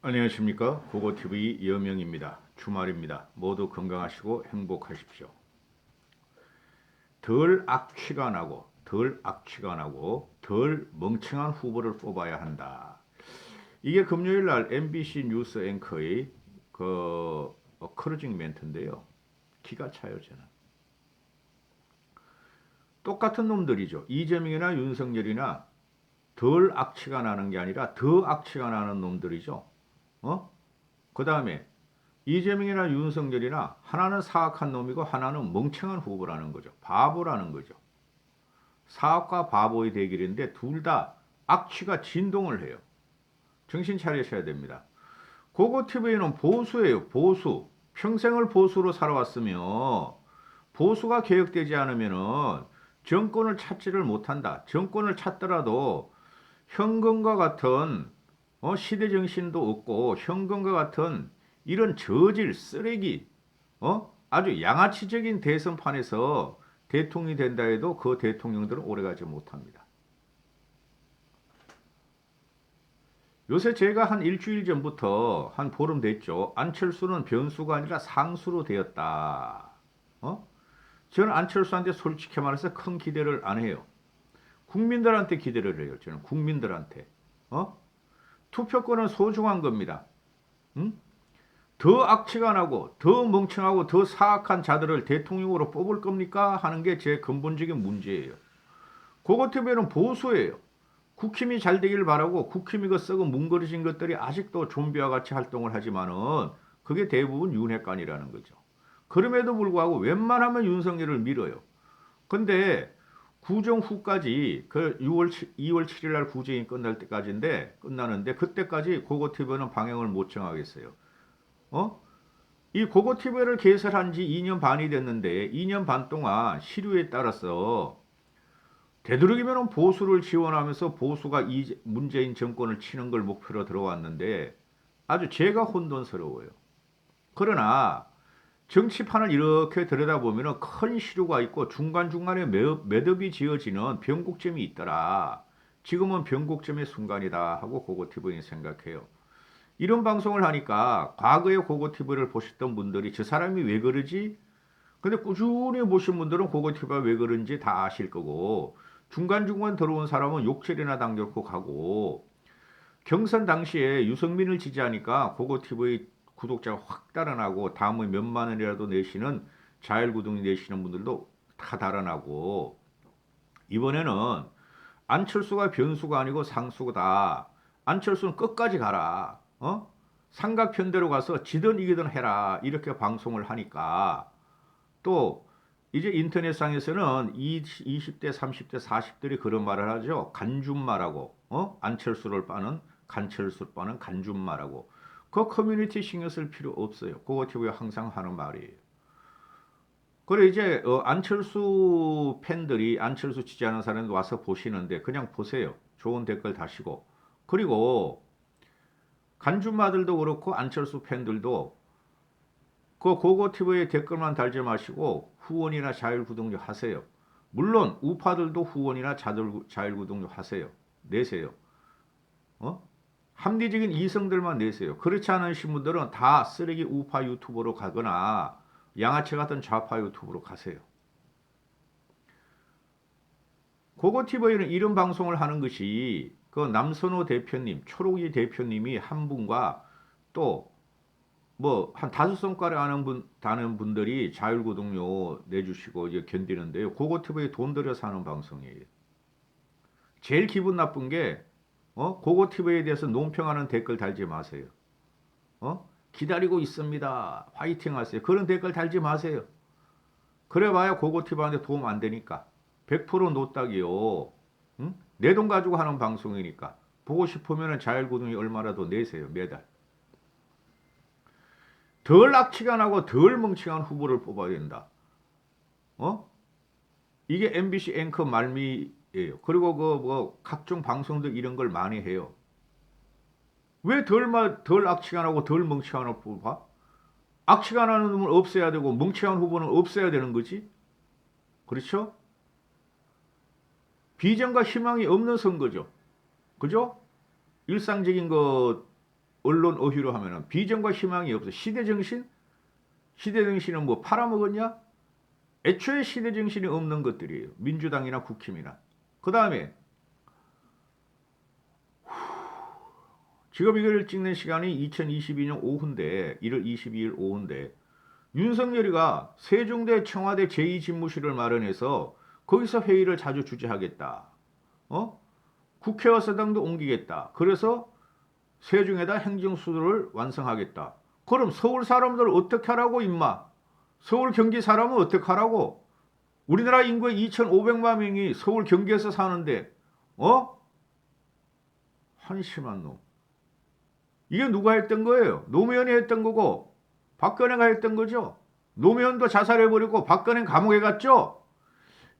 안녕하십니까. 고고TV 여명입니다. 주말입니다. 모두 건강하시고 행복하십시오. 덜 멍청한 후보를 뽑아야 한다. 이게 금요일 날 MBC 뉴스 앵커의 크루징 멘트인데요. 기가 차요, 저는. 똑같은 놈들이죠. 이재명이나 윤석열이나 덜 악취가 나는 게 아니라 더 악취가 나는 놈들이죠. 그 다음에 이재명이나 윤석열이나 하나는 사악한 놈이고 하나는 멍청한 후보라는 거죠. 바보라는 거죠. 사악과 바보의 대결인데 둘 다 악취가 진동을 해요. 정신 차리셔야 됩니다. 고고TV는 보수예요. 보수. 평생을 보수로 살아왔으며 보수가 개혁되지 않으면 정권을 찾지를 못한다. 정권을 찾더라도 현금과 같은 시대 정신도 없고 현금과 같은 이런 저질 쓰레기 아주 양아치적인 대선판에서 대통령이 된다 해도 그 대통령들은 오래가지 못합니다. 요새 제가 한 일주일 전부터 한 보름 됐죠. 안철수는 변수가 아니라 상수로 되었다. 저는 안철수한테 솔직히 말해서 큰 기대를 안 해요. 국민들한테 기대를 해요. 저는 국민들한테. 투표권은 소중한 겁니다. 응? 더 악취가 나고 더 멍청하고 더 사악한 자들을 대통령으로 뽑을 겁니까? 하는 게 제 근본적인 문제예요. 그것 때문에는 보수예요. 국힘이 잘 되길 바라고 국힘이 그 썩은 뭉그러진 것들이 아직도 좀비와 같이 활동을 하지만은 그게 대부분 윤핵관이라는 거죠. 그럼에도 불구하고 웬만하면 윤석열을 밀어요. 근데 구정 후까지 그 2월 7일 날 구정이 끝날 때까지인데 끝나는데 그때까지 고고TV는 방향을 못 정하겠어요. 이 고고TV를 개설한 지 2년 반이 됐는데 2년 반 동안 시류에 따라서 되도록이면 보수를 지원하면서 보수가 문재인 정권을 치는 걸 목표로 들어왔는데 아주 제가 혼돈스러워요. 그러나 정치판을 이렇게 들여다보면 큰 시류가 있고 중간중간에 매듭이 지어지는 변곡점이 있더라. 지금은 변곡점의 순간이다 하고 고고TV는 생각해요. 이런 방송을 하니까 과거에 고고TV를 보셨던 분들이 저 사람이 왜 그러지? 근데 꾸준히 보신 분들은 고고TV가 왜 그런지 다 아실 거고 중간중간 들어온 사람은 욕설이나 당겨놓고 가고 경선 당시에 유승민을 지지하니까 고고TV 구독자가 확 달아나고 다음에 몇만 원이라도 내시는 자율구독 내시는 분들도 다 달아나고 이번에는 안철수가 변수가 아니고 상수다. 안철수는 끝까지 가라. 삼각편대로 가서 지든 이기든 해라. 이렇게 방송을 하니까 또 이제 인터넷상에서는 20대, 30대, 40대들이 그런 말을 하죠. 간준말하고 안철수를 빠는 간철수 빠는 간준말하고 그 커뮤니티 신경 쓸 필요 없어요. 고고TV가 항상 하는 말이에요. 그래 이제 안철수 팬들이 안철수 지지하는 사람들 와서 보시는데 그냥 보세요. 좋은 댓글 다시고 그리고 간준마들도 그렇고 안철수 팬들도 그 고고TV에 댓글만 달지 마시고 후원이나 자율구독료 하세요. 물론 우파들도 후원이나 자율구독료 하세요. 내세요. 합리적인 이성들만 내세요. 그렇지 않으신 분들은 다 쓰레기 우파 유튜버로 가거나 양아치 같은 좌파 유튜브로 가세요. 고고TV는 이런 방송을 하는 것이 그 남선호 대표님, 초록이 대표님이 한 분과 또 뭐 한 다섯 손가락 다는 분들이 자율구독료 내주시고 이제 견디는데요. 고고TV에 돈 들여서 하는 방송이에요. 제일 기분 나쁜 게 고고TV에 대해서 논평하는 댓글 달지 마세요. 기다리고 있습니다. 화이팅 하세요. 그런 댓글 달지 마세요. 그래봐야 고고TV한테 도움 안 되니까. 100% 노딱이요. 응? 내 돈 가지고 하는 방송이니까. 보고 싶으면 자율구독이 얼마라도 내세요. 매달. 덜 악취가 나고 덜 멍청한 후보를 뽑아야 된다. 이게 MBC 앵커 말미예요. 그리고 각종 방송들 이런 걸 많이 해요. 왜 덜 악취가 나고 덜 멍청한 후보를 뽑아? 악취가 나는 놈을 없애야 되고 멍청한 후보는 없애야 되는 거지. 그렇죠? 비전과 희망이 없는 선거죠. 그죠? 일상적인 거 언론 어휘로 하면은 비전과 희망이 없어. 시대정신? 시대정신은 뭐 팔아먹었냐? 애초에 시대정신이 없는 것들이에요. 민주당이나 국힘이나. 그 다음에 지금 이걸 찍는 시간이 2022년 오후인데 1월 22일 오후인데 윤석열이가 세종대 청와대 제2집무실을 마련해서 거기서 회의를 자주 주재하겠다. 국회의사당도 옮기겠다. 그래서 세종에다 행정수도를 완성하겠다. 그럼 서울 사람들 어떻게 하라고 임마? 서울 경기 사람은 어떻게 하라고? 우리나라 인구의 2,500만 명이 서울 경기에서 사는데 한심한 놈. 이게 누가 했던 거예요? 노무현이 했던 거고 박근혜가 했던 거죠. 노무현도 자살해버리고 박근혜 감옥에 갔죠.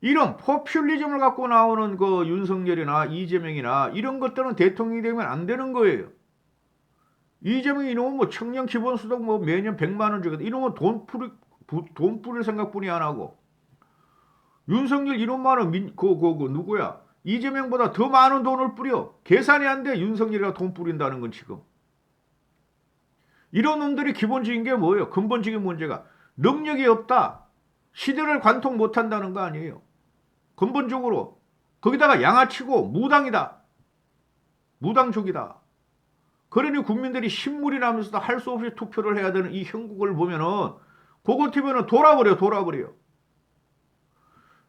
이런 포퓰리즘을 갖고 나오는 그 윤석열이나 이재명이나 이런 것들은 대통령이 되면 안 되는 거예요. 이재명이 이놈은 뭐 청년 기본소득 뭐 매년 100만 원 주겠다. 이놈은 돈 뿌릴 생각뿐이 안 하고. 윤석열 이놈만은 누구야? 이재명보다 더 많은 돈을 뿌려. 계산이 안 돼. 윤석열이가 돈 뿌린다는 건 지금. 이런 놈들이 기본적인 게 뭐예요? 근본적인 문제가 능력이 없다. 시대를 관통 못한다는 거 아니에요. 근본적으로 거기다가 양아치고 무당이다. 무당족이다. 그러니 국민들이 신물이 나면서도 할 수 없이 투표를 해야 되는 이 형국을 보면은 고고티브는 돌아버려.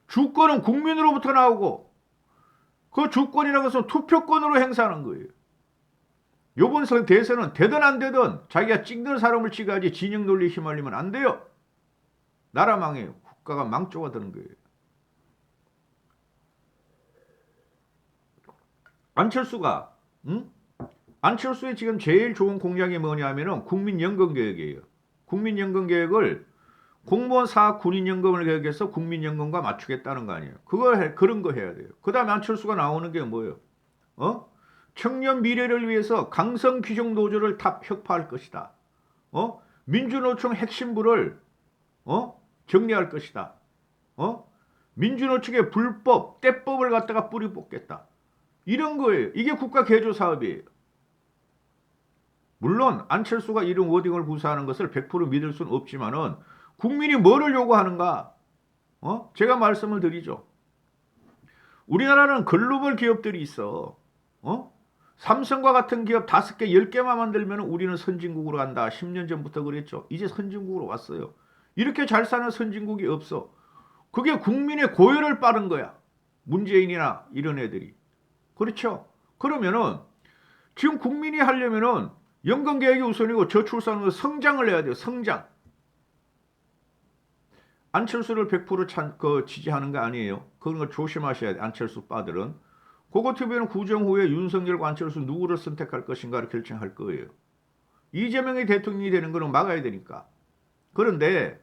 주권은 국민으로부터 나오고 그 주권이라는 것은 투표권으로 행사하는 거예요. 요번 대선은 되든 안 되든 자기가 찍는 사람을 찍어야지 진영 논리에 휘말리면 안 돼요. 나라 망해요. 국가가 망조가 되는 거예요. 안철수가 안철수의 지금 제일 좋은 공약이 뭐냐면은 국민연금개혁이에요. 국민연금개혁을 공무원 사학 군인연금을 개혁해서 국민연금과 맞추겠다는 거 아니에요. 그런 거 해야 돼요. 그 다음에 안철수가 나오는 게 뭐예요? 청년 미래를 위해서 강성 귀족 노조를 다 혁파할 것이다. 민주노총 핵심부를 정리할 것이다. 민주노총의 불법 떼법을 갖다가 뿌리 뽑겠다. 이런 거예요. 이게 국가 개조 사업이에요. 물론 안철수가 이런 워딩을 구사하는 것을 100% 믿을 수는 없지만은 국민이 뭐를 요구하는가? 제가 말씀을 드리죠. 우리나라는 글로벌 기업들이 있어. 삼성과 같은 기업 5개, 10개만 만들면 우리는 선진국으로 간다. 10년 전부터 그랬죠. 이제 선진국으로 왔어요. 이렇게 잘 사는 선진국이 없어. 그게 국민의 고열을 빠른 거야. 문재인이나 이런 애들이. 그렇죠? 그러면은 지금 국민이 하려면은 연금개혁이 우선이고 저출산으로 성장을 해야 돼요. 성장. 안철수를 100% 지지하는 거 아니에요. 그런 거 조심하셔야 돼. 안철수 빠들은. 고고TV는 구정 후에 윤석열과 안철수 누구를 선택할 것인가를 결정할 거예요. 이재명이 대통령이 되는 거는 막아야 되니까. 그런데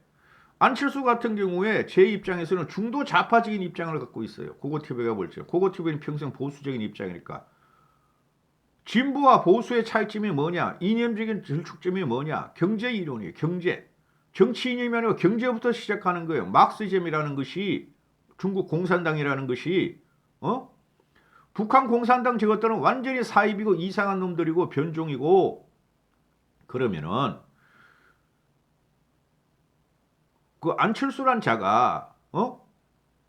안철수 같은 경우에 제 입장에서는 중도 좌파적인 입장을 갖고 있어요. 고고TV가 볼지요. 고고TV는 평생 보수적인 입장이니까. 진보와 보수의 차이점이 뭐냐? 이념적인 절축점이 뭐냐? 경제 이론이에요. 경제. 정치 이념이 아니고 경제부터 시작하는 거예요. 막스즘이라는 것이 중국 공산당이라는 것이 북한 공산당 저것들은 완전히 사입이고 이상한 놈들이고 변종이고 그러면은 그 안철수란 자가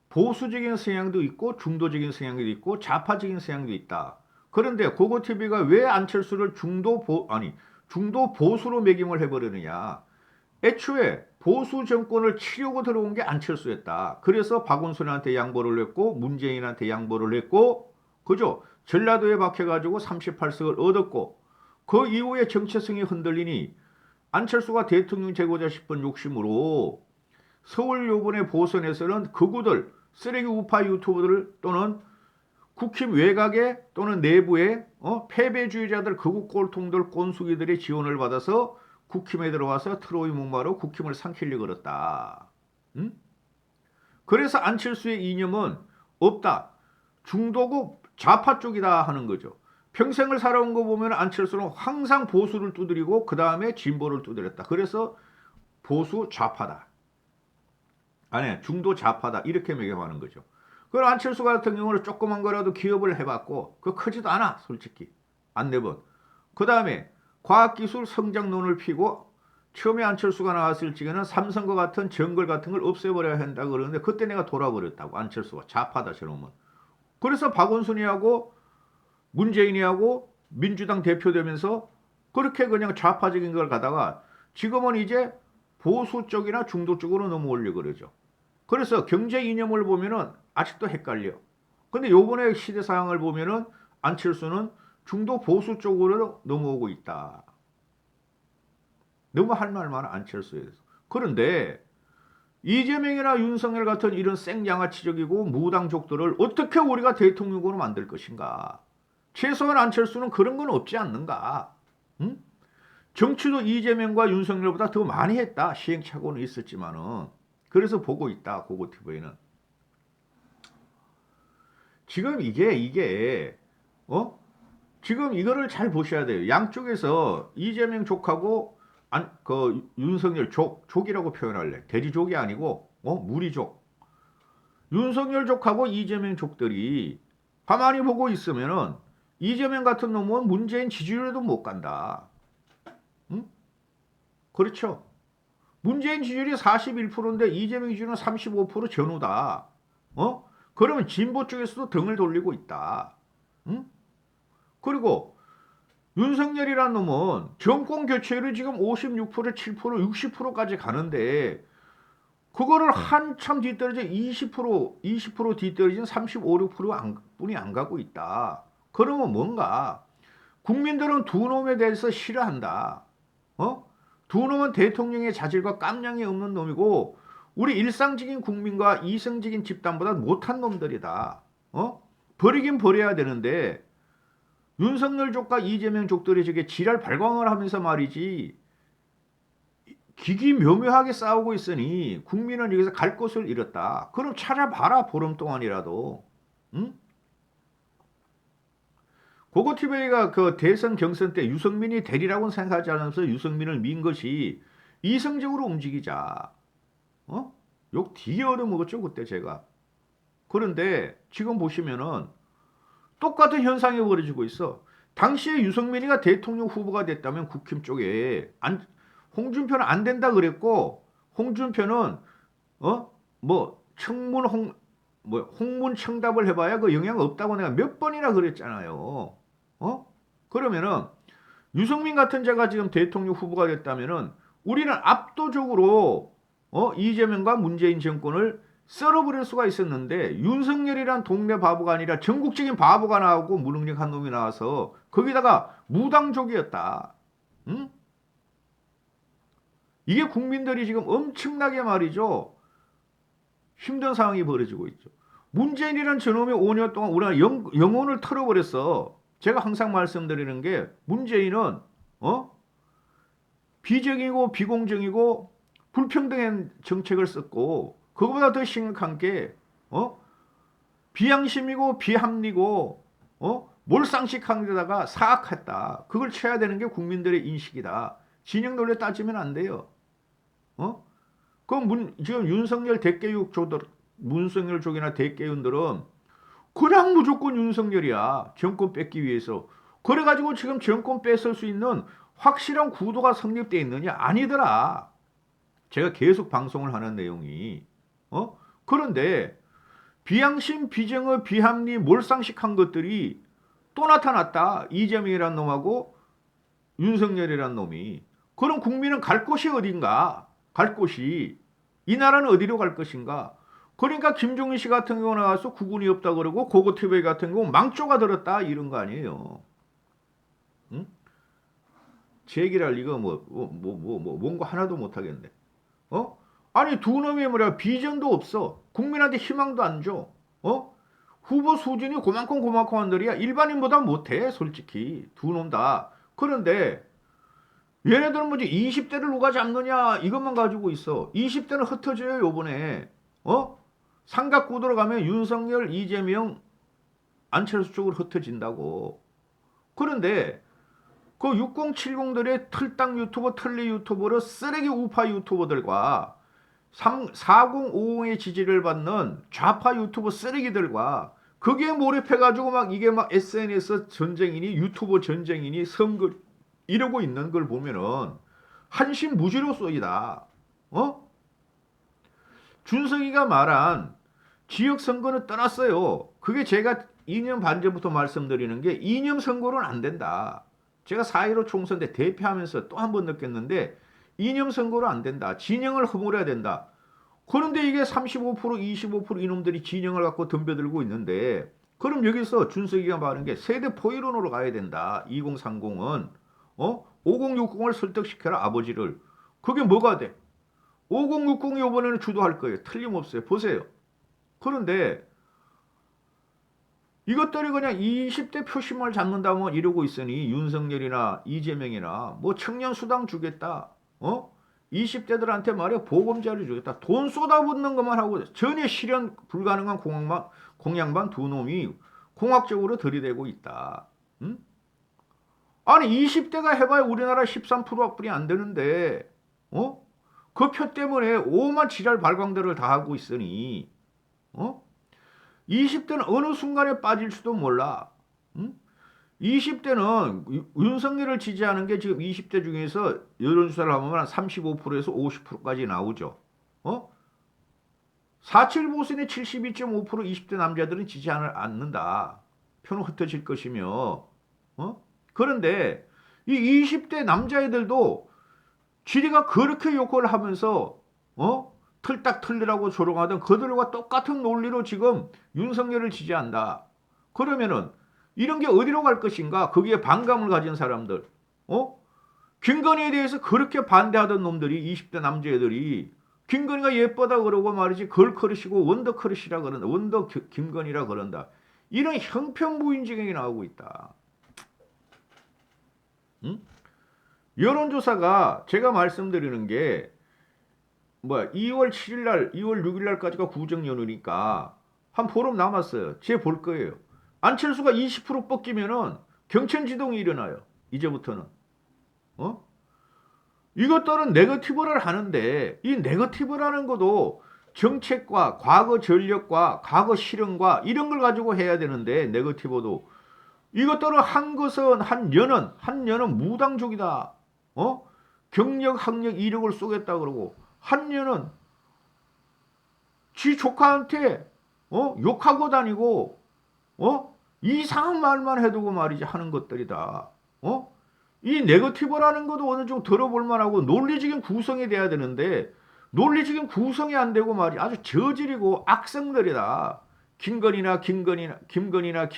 보수적인 성향도 있고 중도적인 성향도 있고 좌파적인 성향도 있다. 그런데 고고TV가 왜 안철수를 중도 보수로 매김을 해버리느냐. 애초에 보수 정권을 치려고 들어온 게 안철수였다. 그래서 박원순한테 양보를 했고 문재인한테 양보를 했고 그죠? 전라도에 박혀가지고 38석을 얻었고 그 이후에 정체성이 흔들리니 안철수가 대통령 되고자 싶은 욕심으로 서울 요번에 보선에서는 극우들 쓰레기 우파 유튜버들 또는 국힘 외곽에 또는 내부에 패배주의자들 극우 꼴통들 꼰수기들의 지원을 받아서 국힘에 들어와서 트로이 목마로 국힘을 삼키려고 그랬다. 그래서 안철수의 이념은 없다. 중도고 좌파 쪽이다 하는 거죠. 평생을 살아온 거 보면 안철수는 항상 보수를 두드리고 그 다음에 진보를 두드렸다. 그래서 보수 좌파다. 아니 중도 좌파다. 이렇게 매김하는 거죠. 그럼 안철수 같은 경우는 조그만 거라도 기업을 해봤고 그 크지도 않아 솔직히. 안 내본. 그 다음에 과학기술 성장론을 피고 처음에 안철수가 나왔을 적에는 삼성과 같은 정글 같은 걸 없애버려야 한다고 그러는데 그때 내가 돌아버렸다고. 안철수가 좌파다 저놈은. 그래서 박원순이하고 문재인이하고 민주당 대표 되면서 그렇게 그냥 좌파적인 걸 가다가 지금은 이제 보수 쪽이나 중도 쪽으로 넘어오려고 그러죠. 그래서 경제 이념을 보면은 아직도 헷갈려. 근데 요번에 시대 상황을 보면은 안철수는 중도 보수 쪽으로 넘어오고 있다. 너무 할 말 많아 안철수에 대해서. 그런데 이재명이나 윤석열 같은 이런 생양아치적이고 무당족들을 어떻게 우리가 대통령으로 만들 것인가. 최소한 안철수는 그런 건 없지 않는가. 응? 정치도 이재명과 윤석열보다 더 많이 했다. 시행착오는 있었지만은. 그래서 보고 있다. 고고TV는. 지금 이게 지금 이거를 잘 보셔야 돼요. 양쪽에서 이재명 족하고 윤석열 족이라고 표현할래. 대리족이 아니고 무리족. 윤석열 족하고 이재명 족들이 가만히 보고 있으면은 이재명 같은 놈은 문재인 지지율에도 못 간다. 응? 그렇죠. 문재인 지지율이 41%인데 이재명 지지율은 35% 전후다. 그러면 진보 쪽에서도 등을 돌리고 있다. 응? 그리고 윤석열이라는 놈은 정권 교체율이 지금 56%, 7%, 60%까지 가는데 그거를 한참 뒤떨어져 20% 뒤떨어진 35, 6%뿐이 안 가고 있다. 그러면 뭔가 국민들은 두 놈에 대해서 싫어한다. 두 놈은 대통령의 자질과 깜냥이 없는 놈이고 우리 일상적인 국민과 이성적인 집단보다 못한 놈들이다. 버리긴 버려야 되는데 윤석열 족과 이재명 족들이 저게 지랄 발광을 하면서 말이지 기기묘묘하게 싸우고 있으니 국민은 여기서 갈 곳을 잃었다. 그럼 찾아봐라 보름 동안이라도. 응? 고고TV가 그 대선 경선 때 유승민이 대리라고는 생각하지 않으면서 유승민을 민 것이 이성적으로 움직이자. 욕 되게 얻어먹었죠 그때 제가. 그런데 지금 보시면은 똑같은 현상이 벌어지고 있어. 당시에 유승민이가 대통령 후보가 됐다면 국힘 쪽에 홍준표는 안 된다 그랬고 홍준표는 홍문 청답을 해봐야 그 영향 없다고 내가 몇 번이나 그랬잖아요. 그러면은 유승민 같은 자가 지금 대통령 후보가 됐다면은 우리는 압도적으로 이재명과 문재인 정권을 썰어버릴 수가 있었는데 윤석열이란 동네 바보가 아니라 전국적인 바보가 나오고 무능력한 놈이 나와서 거기다가 무당족이었다. 응? 이게 국민들이 지금 엄청나게 말이죠. 힘든 상황이 벌어지고 있죠. 문재인이란 저놈이 5년 동안 우리가 영혼을 털어버렸어. 제가 항상 말씀드리는 게 문재인은 비정이고 비공정이고 불평등한 정책을 썼고 그거보다 더 심각한 게 비양심이고 비합리고 몰상식한 데다가 사악했다. 그걸 쳐야 되는 게 국민들의 인식이다. 진영 논리 따지면 안 돼요. 그럼 지금 윤석열 대깨육족들, 문석열 족이나 대깨윤들은 그냥 무조건 윤석열이야. 정권 뺏기 위해서. 그래가지고 지금 정권 뺏을 수 있는 확실한 구도가 성립되어 있느냐? 아니더라. 제가 계속 방송을 하는 내용이. 그런데 비양심, 비정의, 비합리, 몰상식한 것들이 또 나타났다. 이재명이란 놈하고 윤석열이란 놈이. 그럼 국민은 갈 곳이 어딘가? 갈 곳이. 이 나라는 어디로 갈 것인가? 그러니까 김종인 씨 같은 경우 나와서 구군이 없다 그러고 고고TV 같은 경우 망조가 들었다 이런 거 아니에요. 응? 제 얘기를 할 리가 뭔가 하나도 못하겠네. 아니 두 놈이 뭐냐 비전도 없어. 국민한테 희망도 안 줘. 후보 수준이 고만큼 한들이야. 일반인보다 못해 솔직히 두 놈 다. 그런데 얘네들은 뭐지 20대를 누가 잡느냐 이것만 가지고 있어. 20대는 흩어져요 요번에. 삼각구도로 가면 윤석열, 이재명, 안철수 쪽으로 흩어진다고. 그런데 그 6070들의 틀당 유튜버, 틀리 유튜버로 쓰레기 우파 유튜버들과 4050의 지지를 받는 좌파 유튜버 쓰레기들과 거기에 몰입해가지고 막 이게 막 SNS 전쟁이니 유튜버 전쟁이니 선거 이러고 있는 걸 보면은 한심 무지로서이다. 어? 준석이가 말한 지역 선거는 떠났어요. 그게 제가 2년 반 전부터 말씀드리는 게 이념 선거는 안 된다. 제가 4.15 총선 때 대표하면서 또 한 번 느꼈는데 이념 선거는 안 된다. 진영을 허물어야 된다. 그런데 이게 35% 25% 이놈들이 진영을 갖고 덤벼들고 있는데 그럼 여기서 준석이가 말하는 게 세대 포이론으로 가야 된다. 2030은 5060을 설득시켜라 아버지를. 그게 뭐가 돼? 5060이 이번에는 주도할 거예요. 틀림없어요. 보세요. 그런데 이것들이 그냥 20대 표심을 잡는다 뭐 이러고 있으니 윤석열이나 이재명이나 뭐 청년 수당 주겠다. 20대들한테 말이야 보금자리 주겠다. 돈 쏟아붓는 것만 하고 전혀 실현 불가능한 공약만 두 놈이 공학적으로 들이대고 있다. 응? 아니 20대가 해봐야 우리나라 13%밖에 안 되는데 그 표 때문에 오만 지랄 발광들을 다 하고 있으니 20대는 어느 순간에 빠질지도 몰라. 응? 20대는 윤석열을 지지하는 게 지금 20대 중에서 여론조사를 하면 한 35%에서 50%까지 나오죠. 4.7 보선의 72.5% 20대 남자들은 지지하지 않는다. 표는 흩어질 것이며. 그런데 이 20대 남자애들도 지리가 그렇게 욕을 하면서 틀딱 틀리라고 조롱하던 그들과 똑같은 논리로 지금 윤석열을 지지한다. 그러면은 이런 게 어디로 갈 것인가? 거기에 반감을 가진 사람들. 김건희에 대해서 그렇게 반대하던 놈들이 20대 남자애들이 김건희가 예쁘다 그러고 말이지 걸크러시고 원더크러시라 그런다. 원더 김건희라 그런다. 이런 형편무인지경이 나오고 있다. 응? 여론조사가 제가 말씀드리는 게 2월 7일 날, 2월 6일 날까지가 구정연휴니까 한 보름 남았어요. 제 볼 거예요. 안철수가 20% 뻗기면은 경천지동이 일어나요. 이제부터는. 이것들은 네거티브를 하는데 이 네거티브라는 것도 정책과 과거 전력과 과거 실현과 이런 걸 가지고 해야 되는데 네거티브도 이것들은 한 것은 한 년은 무당족이다. 경력, 학력, 이력을 쏘겠다 그러고 한 년은 지 조카한테 욕하고 다니고 이상한 말만 해두고 말이지 하는 것들이다. 이 네거티브라는 것도 어느 정도 들어볼 만하고 논리적인 구성이 돼야 되는데 논리적인 구성이 안 되고 말이 아주 저질이고 악성들이다. 김건희나 김혜경이나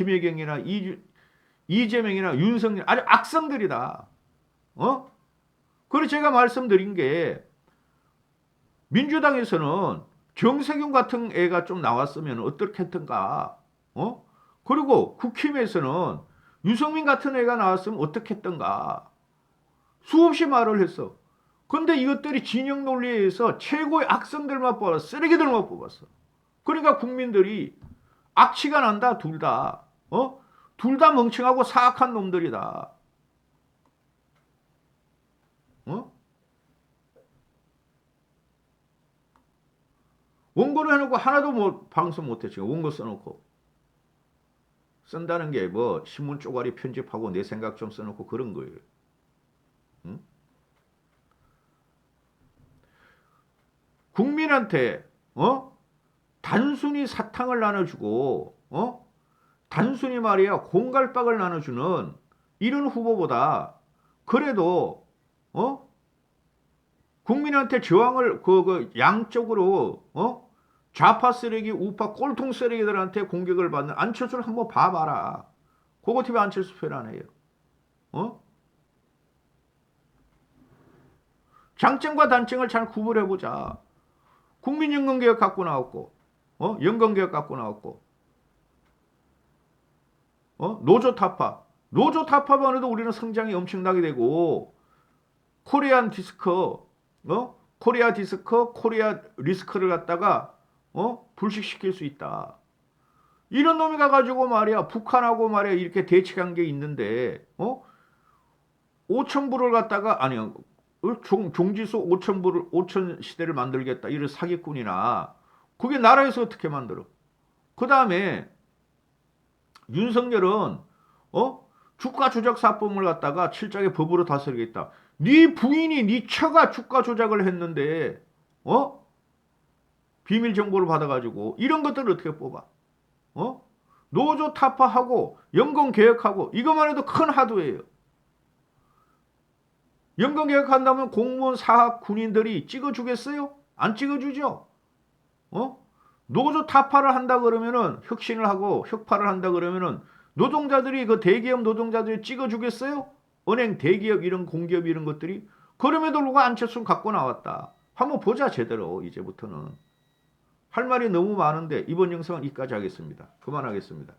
이재명이나 윤석열 아주 악성들이다. 그래서 제가 말씀드린 게 민주당에서는 정세균 같은 애가 좀 나왔으면 어떻겠던가. 그리고 국힘에서는 유승민 같은 애가 나왔으면 어떻겠던가. 수없이 말을 했어. 근데 이것들이 진영 논리에 의해서 최고의 악성들만 뽑았어. 쓰레기들만 뽑았어. 그러니까 국민들이 악취가 난다. 둘 다. 둘 다 멍청하고 사악한 놈들이다. 원고를 해놓고 하나도 뭐 방송 못했죠. 원고 써놓고. 쓴다는 게 뭐 신문 쪼가리 편집하고 내 생각 좀 써놓고 그런 거예요. 응? 국민한테 단순히 사탕을 나눠주고 단순히 말이야 공갈박을 나눠주는 이런 후보보다 그래도 국민한테 저항을 그 양쪽으로 좌파 쓰레기 우파 꼴통 쓰레기들한테 공격을 받는 안철수를 한번 봐봐라. 그거 TV 안철수 편안해요. 장점과 단점을 잘 구분해보자. 국민연금개혁 갖고 나왔고 연금개혁 갖고 나왔고 노조 타파만 해도 우리는 성장이 엄청나게 되고 코리안 디스크 코리아 디스크 코리아 리스크를 갖다가 불식시킬 수 있다. 이런 놈이 가가지고 말이야 북한하고 말이야 이렇게 대치관계 있는데 5천불을 갖다가 아니야 종지수 5천 시대를 만들겠다 이런 사기꾼이나 그게 나라에서 어떻게 만들어? 그 다음에 윤석열은 주가 조작 사범을 갖다가 실장의 법으로 다스리겠다. 네 부인이 네 처가 주가 조작을 했는데 비밀 정보를 받아가지고 이런 것들을 어떻게 뽑아? 노조 타파하고 연금 개혁하고 이것만 해도 큰 하도예요. 연금 개혁한다면 공무원, 사학, 군인들이 찍어주겠어요? 안 찍어주죠. 노조 타파를 한다 그러면은 혁신을 하고 혁파를 한다 그러면은 노동자들이 그 대기업 노동자들이 찍어주겠어요? 은행, 대기업 이런 공기업 이런 것들이 그럼에도 불구하고 안철수는 갖고 나왔다. 한번 보자 제대로 이제부터는. 할 말이 너무 많은데 이번 영상은 여기까지 하겠습니다. 그만하겠습니다.